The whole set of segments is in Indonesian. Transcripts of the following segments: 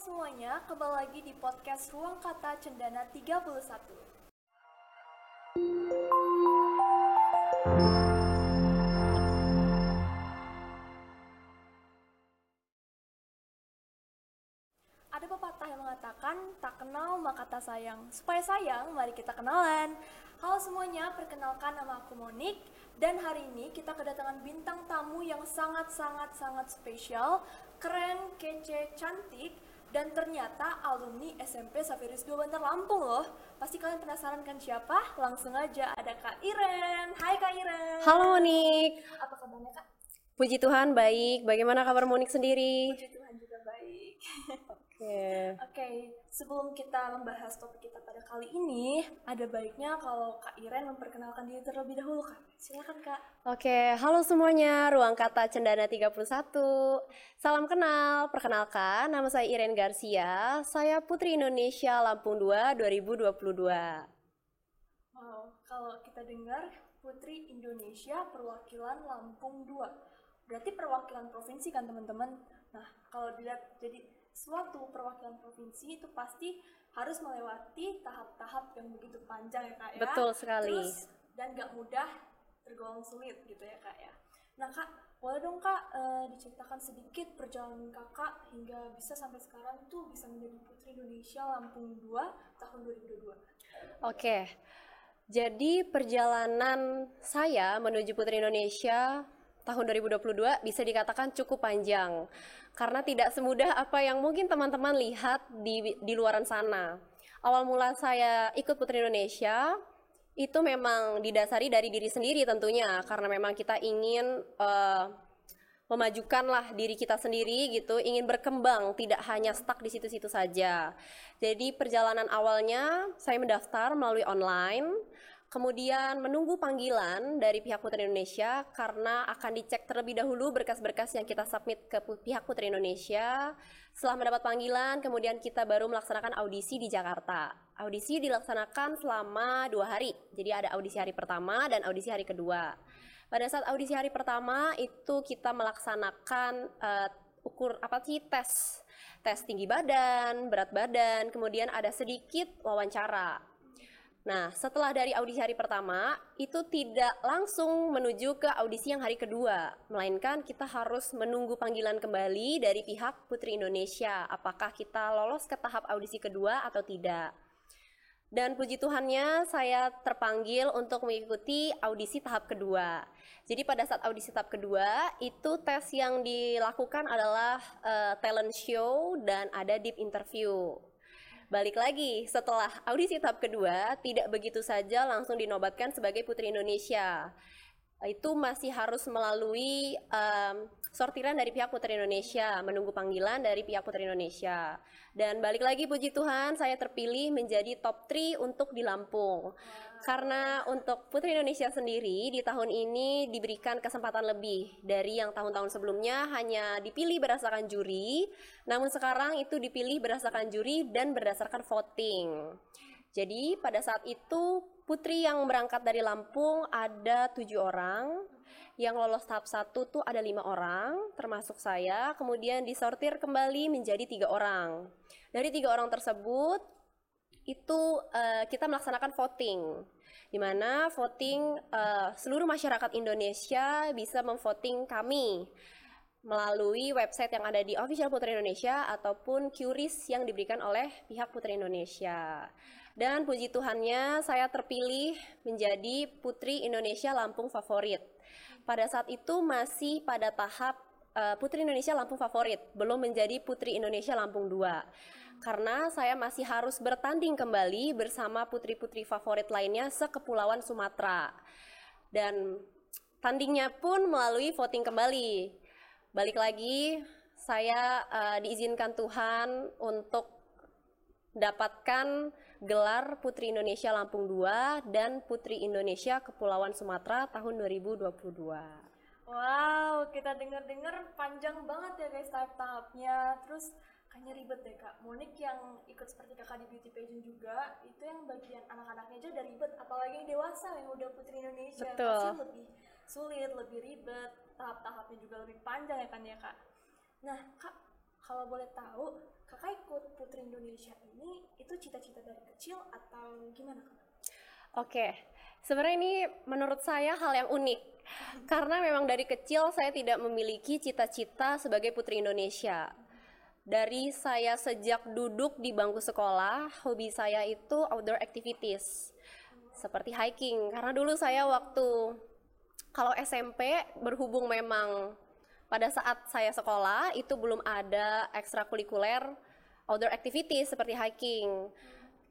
semuanya, kembali lagi di podcast Ruang Kata Cendana 31. Ada pepatah yang mengatakan, tak kenal maka tak sayang. Supaya sayang, mari kita kenalan. Halo semuanya, perkenalkan nama aku Monik. Dan hari ini kita kedatangan bintang tamu yang sangat spesial, keren, kece, cantik, dan ternyata alumni SMP Safiris 2 Bantar Lampung loh. Pasti kalian penasaran kan siapa? Langsung aja ada Kak Iren. Hai Kak Iren. Halo Monik. Apa kabarnya Kak? Puji Tuhan baik. Bagaimana kabar Monik sendiri? Puji Tuhan juga baik. Oke. Sebelum kita membahas topik kita pada kali ini, ada baiknya kalau Kak Iren memperkenalkan diri terlebih dahulu Kak. Silakan Kak. Oke, halo semuanya, Ruang Kata Cendana 31. Salam kenal, perkenalkan, nama saya Iren Garcia, saya Putri Indonesia Lampung 2 2022. Wow, kalau kita dengar Putri Indonesia perwakilan Lampung 2, berarti perwakilan provinsi kan teman-teman? Nah, kalau dilihat jadi suatu perwakilan provinsi itu pasti harus melewati tahap-tahap yang begitu panjang ya Kak ya. Betul sekali. Terus, dan gak mudah, tergolong sulit gitu ya Kak ya. Nah Kak, boleh dong Kak diceritakan sedikit perjalanan Kakak hingga bisa sampai sekarang tuh bisa menjadi Putri Indonesia Lampung 2 tahun 2022. Oke, jadi perjalanan saya menuju Putri Indonesia tahun 2022 bisa dikatakan cukup panjang karena tidak semudah apa yang mungkin teman-teman lihat di luaran sana. Awal mula saya ikut Putri Indonesia itu memang didasari dari diri sendiri tentunya, karena memang kita ingin memajukanlah diri kita sendiri gitu, ingin berkembang, tidak hanya stuck di situ-situ saja. Jadi perjalanan awalnya saya mendaftar melalui online, kemudian menunggu panggilan dari pihak Putri Indonesia karena akan dicek terlebih dahulu berkas-berkas yang kita submit ke pihak Putri Indonesia. Setelah mendapat panggilan, kemudian kita baru melaksanakan audisi di Jakarta. Audisi dilaksanakan selama 2 hari, jadi ada audisi hari pertama dan audisi hari kedua. Pada saat audisi hari pertama itu kita melaksanakan tes tinggi badan, berat badan, kemudian ada sedikit wawancara. Nah, setelah dari audisi hari pertama, itu tidak langsung menuju ke audisi yang hari kedua, melainkan kita harus menunggu panggilan kembali dari pihak Putri Indonesia, apakah kita lolos ke tahap audisi kedua atau tidak. Dan puji Tuhannya saya terpanggil untuk mengikuti audisi tahap kedua. Jadi pada saat audisi tahap kedua, itu tes yang dilakukan adalah talent show dan ada deep interview. Balik lagi, setelah audisi tahap kedua, tidak begitu saja langsung dinobatkan sebagai Putri Indonesia. Itu masih harus melalui sortiran dari pihak Putri Indonesia, menunggu panggilan dari pihak Putri Indonesia. Dan balik lagi puji Tuhan, saya terpilih menjadi top 3 untuk di Lampung. Karena untuk Putri Indonesia sendiri di tahun ini diberikan kesempatan lebih dari yang tahun-tahun sebelumnya hanya dipilih berdasarkan juri, namun sekarang itu dipilih berdasarkan juri dan berdasarkan voting. Jadi pada saat itu putri yang berangkat dari Lampung ada 7 orang, yang lolos tahap 1 tuh ada 5 orang, termasuk saya, kemudian disortir kembali menjadi 3 orang. Dari 3 orang tersebut, itu kita melaksanakan voting, di mana voting seluruh masyarakat Indonesia bisa memvoting kami melalui website yang ada di Official Putri Indonesia ataupun QRIS yang diberikan oleh pihak Putri Indonesia. Dan puji Tuhannya saya terpilih menjadi Putri Indonesia Lampung Favorit. Pada saat itu masih pada tahap Putri Indonesia Lampung Favorit, belum menjadi Putri Indonesia Lampung 2. Karena saya masih harus bertanding kembali bersama putri-putri favorit lainnya sekepulauan Sumatera. Dan tandingnya pun melalui voting kembali. Balik lagi, saya diizinkan Tuhan untuk mendapatkan gelar Putri Indonesia Lampung 2 dan Putri Indonesia Kepulauan Sumatera tahun 2022. Wow, kita dengar-dengar panjang banget ya guys tahap-tahapnya. Terus kayaknya ribet deh Kak. Monik yang ikut seperti Kakak di beauty pageant juga, itu yang bagian anak-anaknya aja udah ribet, apalagi yang dewasa yang udah Putri Indonesia. Betul. Pasti lebih sulit, lebih ribet, tahap-tahapnya juga lebih panjang ya kan ya Kak. Nah Kak, kalau boleh tahu, Kakak ikut Indonesia ini itu cita-cita dari kecil atau gimana Kak? Oke, sebenarnya ini menurut saya hal yang unik. Karena memang dari kecil saya tidak memiliki cita-cita sebagai putri Indonesia. Dari saya sejak duduk di bangku sekolah, hobi saya itu outdoor activities. Seperti hiking. Karena dulu saya waktu kalau SMP berhubung memang pada saat saya sekolah itu belum ada ekstrakurikuler outdoor activities seperti hiking.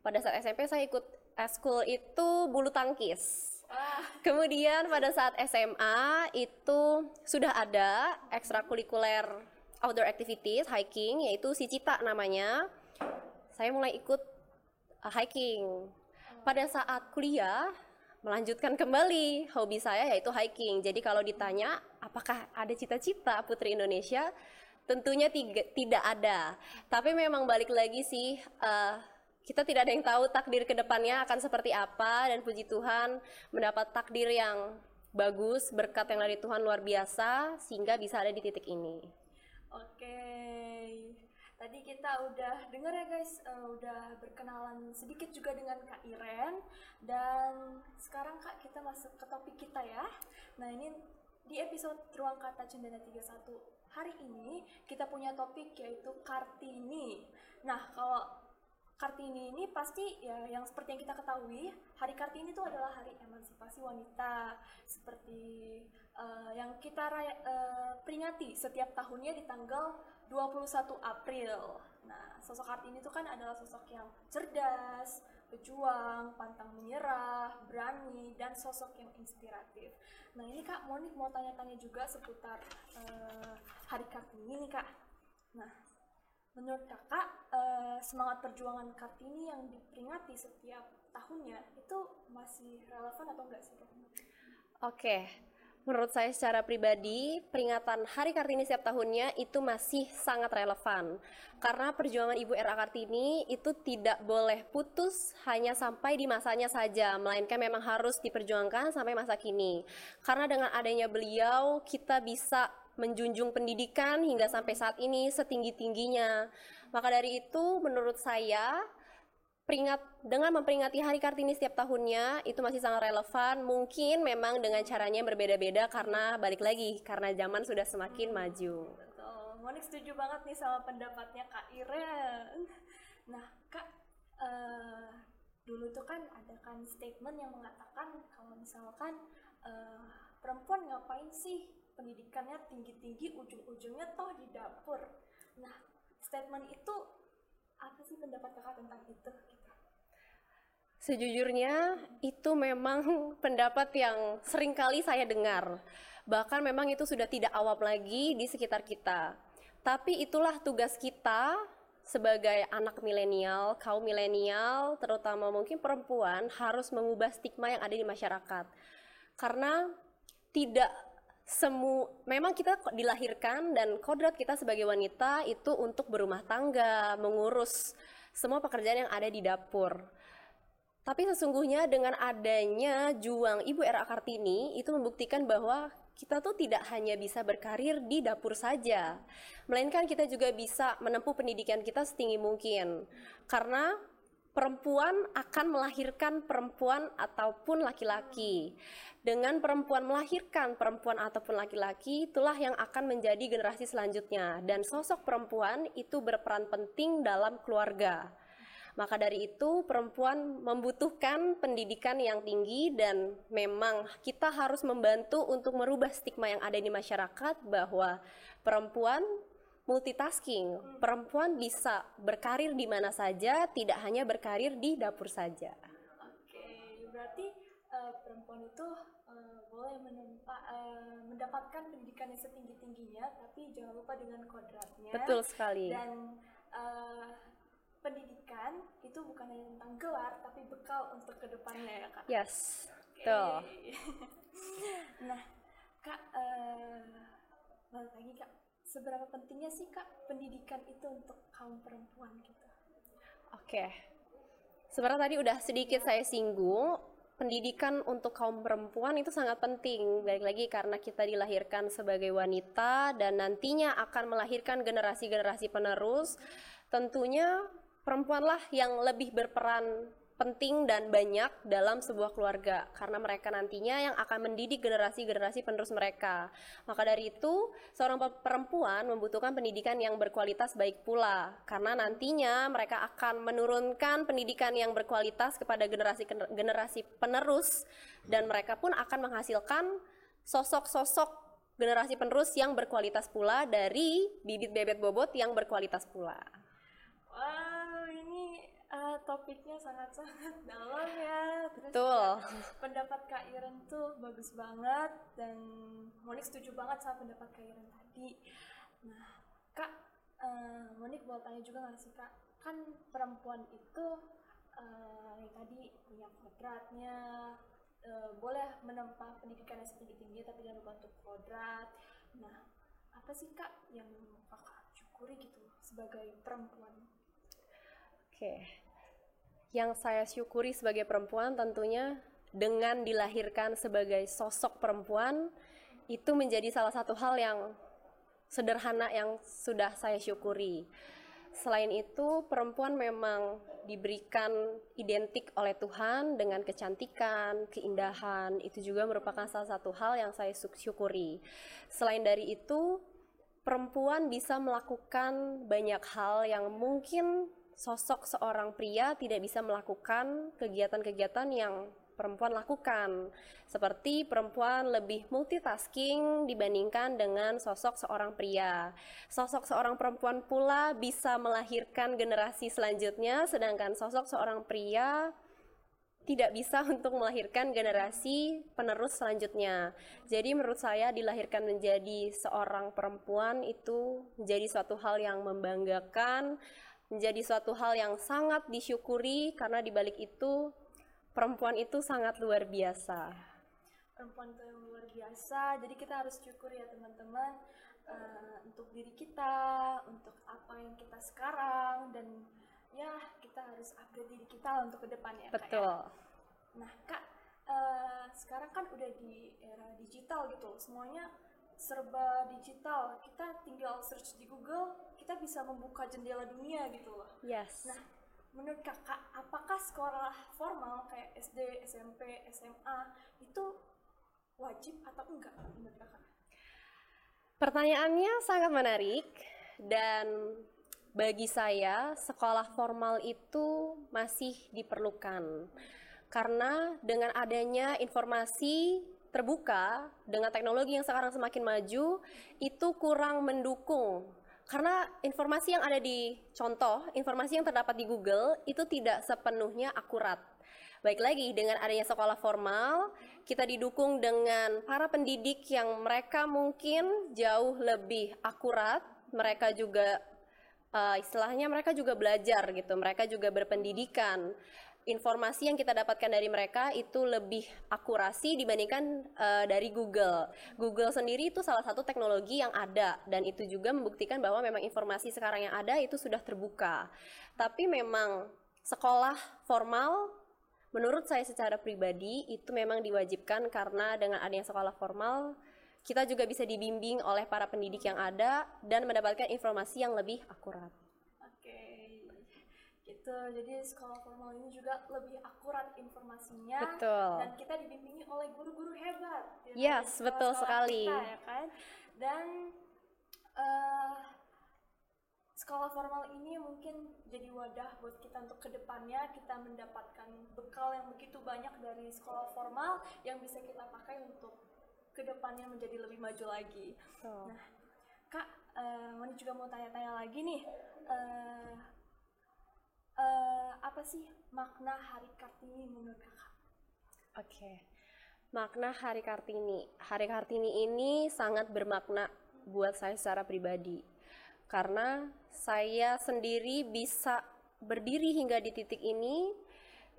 Pada saat SMP saya ikut eskul itu bulu tangkis. Kemudian pada saat SMA itu sudah ada ekstrakurikuler outdoor activities hiking, yaitu si Cita namanya. Saya mulai ikut hiking. Pada saat kuliah melanjutkan kembali hobi saya yaitu hiking. Jadi kalau ditanya apakah ada cita-cita Putri Indonesia, tentunya tidak ada. Tapi memang balik lagi sih, kita tidak ada yang tahu takdir kedepannya akan seperti apa, dan puji Tuhan mendapat takdir yang bagus, berkat yang dari Tuhan luar biasa sehingga bisa ada di titik ini. Oke, tadi kita udah dengar ya guys, udah berkenalan sedikit juga dengan Kak Iren, dan sekarang Kak kita masuk ke topik kita ya. Nah ini di episode Ruang Kata Cendana 31 hari ini kita punya topik yaitu Kartini. Nah kalau Kartini ini pasti ya yang seperti yang kita ketahui, Hari Kartini itu adalah hari emansipasi wanita seperti yang kita peringati setiap tahunnya di tanggal 21 April. Nah, sosok Kartini itu kan adalah sosok yang cerdas, pejuang, pantang menyerah, berani, dan sosok yang inspiratif. Nah, ini Kak Monik mau tanya-tanya juga seputar Hari Kartini nih Kak. Nah, menurut Kakak, semangat perjuangan Kartini yang diperingati setiap tahunnya itu masih relevan atau enggak sih Kak? Oke, menurut saya secara pribadi, peringatan Hari Kartini setiap tahunnya itu masih sangat relevan. Karena perjuangan Ibu R.A. Kartini itu tidak boleh putus hanya sampai di masanya saja, melainkan memang harus diperjuangkan sampai masa kini. Karena dengan adanya beliau, kita bisa menjunjung pendidikan hingga sampai saat ini setinggi-tingginya. Maka dari itu, menurut saya, dengan memperingati Hari Kartini setiap tahunnya itu masih sangat relevan. Mungkin memang dengan caranya yang berbeda-beda karena balik lagi, karena zaman sudah semakin maju. Betul, Monik setuju banget nih sama pendapatnya Kak Iren. Nah Kak, dulu tuh kan ada kan statement yang mengatakan kalau misalkan perempuan ngapain sih pendidikannya tinggi-tinggi, ujung-ujungnya toh di dapur. Nah, statement itu apa sih pendapat Kakak tentang itu? Sejujurnya itu memang pendapat yang sering kali saya dengar. Bahkan memang itu sudah tidak awam lagi di sekitar kita. Tapi itulah tugas kita sebagai anak milenial, kaum milenial, terutama mungkin perempuan, harus mengubah stigma yang ada di masyarakat. Karena tidak memang kita dilahirkan dan kodrat kita sebagai wanita itu untuk berumah tangga, mengurus semua pekerjaan yang ada di dapur. Tapi sesungguhnya dengan adanya juang Ibu R.A. Kartini itu membuktikan bahwa kita tuh tidak hanya bisa berkarir di dapur saja, melainkan kita juga bisa menempuh pendidikan kita setinggi mungkin. Karena perempuan akan melahirkan perempuan ataupun laki-laki. Dengan perempuan melahirkan perempuan ataupun laki-laki, itulah yang akan menjadi generasi selanjutnya. Dan sosok perempuan itu berperan penting dalam keluarga. Maka dari itu perempuan membutuhkan pendidikan yang tinggi, dan memang kita harus membantu untuk merubah stigma yang ada di masyarakat bahwa perempuan multitasking, perempuan bisa berkarir di mana saja, tidak hanya berkarir di dapur saja. Oke, berarti perempuan itu boleh mendapatkan pendidikan yang setinggi-tingginya, tapi jangan lupa dengan kodratnya. Betul sekali. Dan pendidikan itu bukan hanya tentang gelar, tapi bekal untuk kedepannya ya Kak? Yes, betul. Nah Kak, balik lagi Kak, seberapa pentingnya sih Kak pendidikan itu untuk kaum perempuan gitu? Oke, sebenarnya tadi udah sedikit saya singgung, pendidikan untuk kaum perempuan itu sangat penting. Balik lagi karena kita dilahirkan sebagai wanita dan nantinya akan melahirkan generasi-generasi penerus. Tentunya perempuanlah yang lebih berperan penting dan banyak dalam sebuah keluarga karena mereka nantinya yang akan mendidik generasi-generasi penerus mereka. Maka dari itu, seorang perempuan membutuhkan pendidikan yang berkualitas baik pula karena nantinya mereka akan menurunkan pendidikan yang berkualitas kepada generasi penerus dan mereka pun akan menghasilkan sosok-sosok generasi penerus yang berkualitas pula dari bibit bebet bobot yang berkualitas pula. Wow, ini topiknya sangat-sangat dalam ya. Terus Betul. pendapat Kak Iren tuh bagus banget dan Monik setuju banget sama pendapat Kak Iren tadi. Nah, Kak, Monik mau tanya juga nggak sih Kak? Kan perempuan itu yang tadi punya kodratnya, boleh menempuh pendidikan yang setinggi-tinggi tapi jangan lupa untuk kodrat. Nah, apa sih Kak yang Kakak syukuri gitu sebagai perempuan? Oke, yang saya syukuri sebagai perempuan tentunya dengan dilahirkan sebagai sosok perempuan itu menjadi salah satu hal yang sederhana yang sudah saya syukuri. Selain itu, perempuan memang diberikan identik oleh Tuhan dengan kecantikan, keindahan, itu juga merupakan salah satu hal yang saya syukuri. Selain dari itu, perempuan bisa melakukan banyak hal yang mungkin sosok seorang pria tidak bisa melakukan kegiatan-kegiatan yang perempuan lakukan. Seperti perempuan lebih multitasking dibandingkan dengan sosok seorang pria. Sosok seorang perempuan pula bisa melahirkan generasi selanjutnya, sedangkan sosok seorang pria tidak bisa untuk melahirkan generasi penerus selanjutnya. Jadi menurut saya dilahirkan menjadi seorang perempuan itu menjadi suatu hal yang membanggakan, menjadi suatu hal yang sangat disyukuri karena dibalik itu perempuan itu sangat luar biasa. Perempuan itu yang luar biasa, jadi kita harus syukur ya teman-teman untuk diri kita, untuk apa yang kita sekarang, dan ya kita harus upgrade diri kita untuk kedepannya. Betul. Kak, ya. Nah Kak, sekarang kan udah di era digital gitu, semuanya serba digital, kita tinggal search di Google, kita bisa membuka jendela dunia gitu loh. Yes. Nah, menurut kakak, apakah sekolah formal kayak SD, SMP, SMA itu wajib atau enggak menurut kakak? Pertanyaannya sangat menarik dan bagi saya sekolah formal itu masih diperlukan karena dengan adanya informasi terbuka dengan teknologi yang sekarang semakin maju itu kurang mendukung karena informasi yang ada di informasi yang terdapat di Google itu tidak sepenuhnya akurat. Baik lagi dengan adanya sekolah formal, kita didukung dengan para pendidik yang mereka mungkin jauh lebih akurat, mereka juga istilahnya mereka juga belajar gitu, mereka juga berpendidikan. Informasi yang kita dapatkan dari mereka itu lebih akurasi dibandingkan dari Google. Google sendiri itu salah satu teknologi yang ada dan itu juga membuktikan bahwa memang informasi sekarang yang ada itu sudah terbuka. Tapi memang sekolah formal menurut saya secara pribadi itu memang diwajibkan karena dengan adanya sekolah formal kita juga bisa dibimbing oleh para pendidik yang ada dan mendapatkan informasi yang lebih akurat. Gitu, jadi sekolah formal ini juga lebih akurat informasinya. Betul. Dan kita dibimbingi oleh guru-guru hebat. Yes, betul sekali. Kita, ya kan? Dan sekolah formal ini mungkin jadi wadah buat kita untuk kedepannya kita mendapatkan bekal yang begitu banyak dari sekolah formal yang bisa kita pakai untuk kedepannya menjadi lebih maju lagi. Nah, Kak, Moni juga mau tanya-tanya lagi nih. Apa sih makna Hari Kartini menurut kakak? Oke, makna Hari Kartini. Hari Kartini ini sangat bermakna buat saya secara pribadi. Karena saya sendiri bisa berdiri hingga di titik ini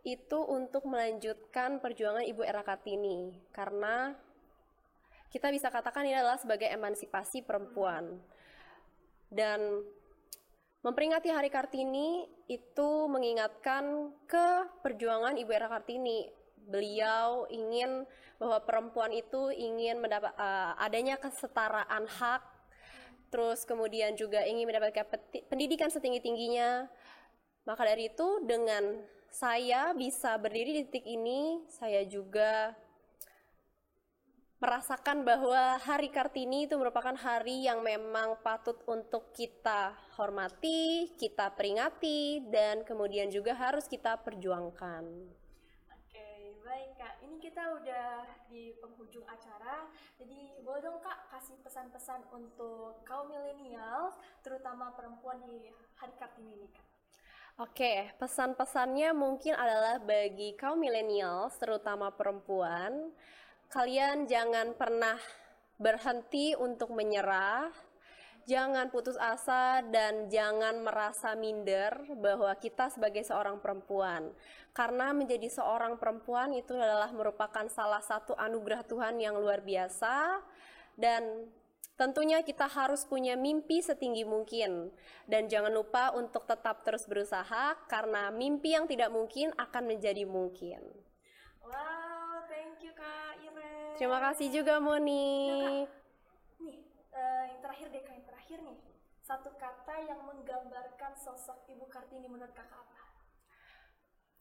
itu untuk melanjutkan perjuangan Ibu Era Kartini. Karena kita bisa katakan ini adalah sebagai emansipasi perempuan. Dan memperingati Hari Kartini itu mengingatkan ke perjuangan Ibu Era Kartini. Beliau ingin bahwa perempuan itu ingin mendapat adanya kesetaraan hak, terus kemudian juga ingin mendapatkan pendidikan setinggi-tingginya, Maka dari itu dengan saya bisa berdiri di titik ini, saya juga merasakan bahwa Hari Kartini itu merupakan hari yang memang patut untuk kita hormati, kita peringati, dan kemudian juga harus kita perjuangkan. Oke, baik Kak. Ini kita udah di penghujung acara. Jadi boleh dong Kak kasih pesan-pesan untuk kaum milenial, terutama perempuan di Hari Kartini ini Kak. Oke, pesan-pesannya mungkin adalah bagi kaum milenial, terutama perempuan, kalian jangan pernah berhenti untuk menyerah, jangan putus asa, dan jangan merasa minder bahwa kita sebagai seorang perempuan. Karena menjadi seorang perempuan itu adalah merupakan salah satu anugerah Tuhan yang luar biasa, dan tentunya kita harus punya mimpi setinggi mungkin. Dan jangan lupa untuk tetap terus berusaha, karena mimpi yang tidak mungkin akan menjadi mungkin. Wow, thank you Kak Iren. Terima kasih juga Moni. Nih, yang terakhir deh Kak, yang terakhir nih. Satu kata yang menggambarkan sosok Ibu Kartini menurut Kakak apa?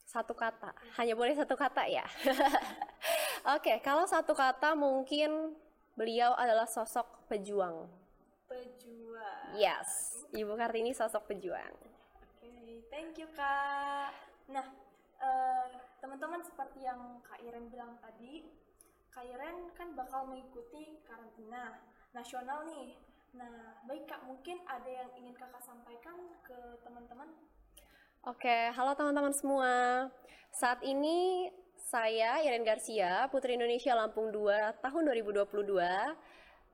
Satu kata, hanya boleh satu kata ya. Oke, kalau satu kata mungkin beliau adalah sosok pejuang. Pejuang. Yes, Ibu Kartini sosok pejuang. Oke, thank you Kak. Nah, teman-teman seperti yang Kak Iren bilang tadi, Kak Iren kan bakal mengikuti karantina nasional nih. Nah, baik Kak, mungkin ada yang ingin Kakak sampaikan ke teman-teman? Oke, halo teman-teman semua. Saat ini saya Iren Garcia, Putri Indonesia Lampung 2 tahun 2022.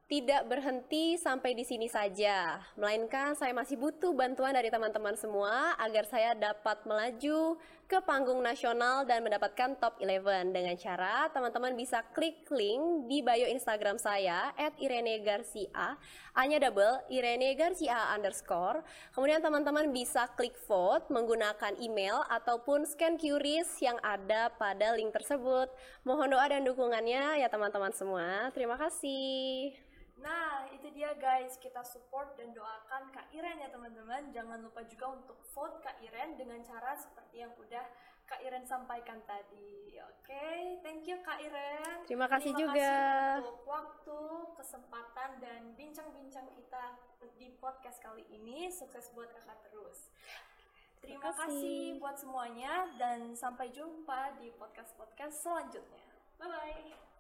Tidak berhenti sampai di sini saja, melainkan saya masih butuh bantuan dari teman-teman semua agar saya dapat melaju ke panggung nasional dan mendapatkan top 11 dengan cara teman-teman bisa klik link di bio Instagram saya @irenegarcia, A-nya double, Irene Garcia _ kemudian teman-teman bisa klik vote menggunakan email ataupun scan QRIS yang ada pada link tersebut. Mohon doa dan dukungannya ya teman-teman semua. Terima kasih. Nah, itu dia guys, kita support dan doakan Kak Iren ya teman-teman. Jangan lupa juga untuk vote Kak Iren dengan cara seperti yang udah Kak Iren sampaikan tadi. Oke, thank you Kak Iren. Terima kasih juga. Terima kasih untuk waktu, kesempatan, dan bincang-bincang kita di podcast kali ini. Sukses buat Kakak terus. Terima kasih buat semuanya dan sampai jumpa di podcast-podcast selanjutnya. Bye-bye.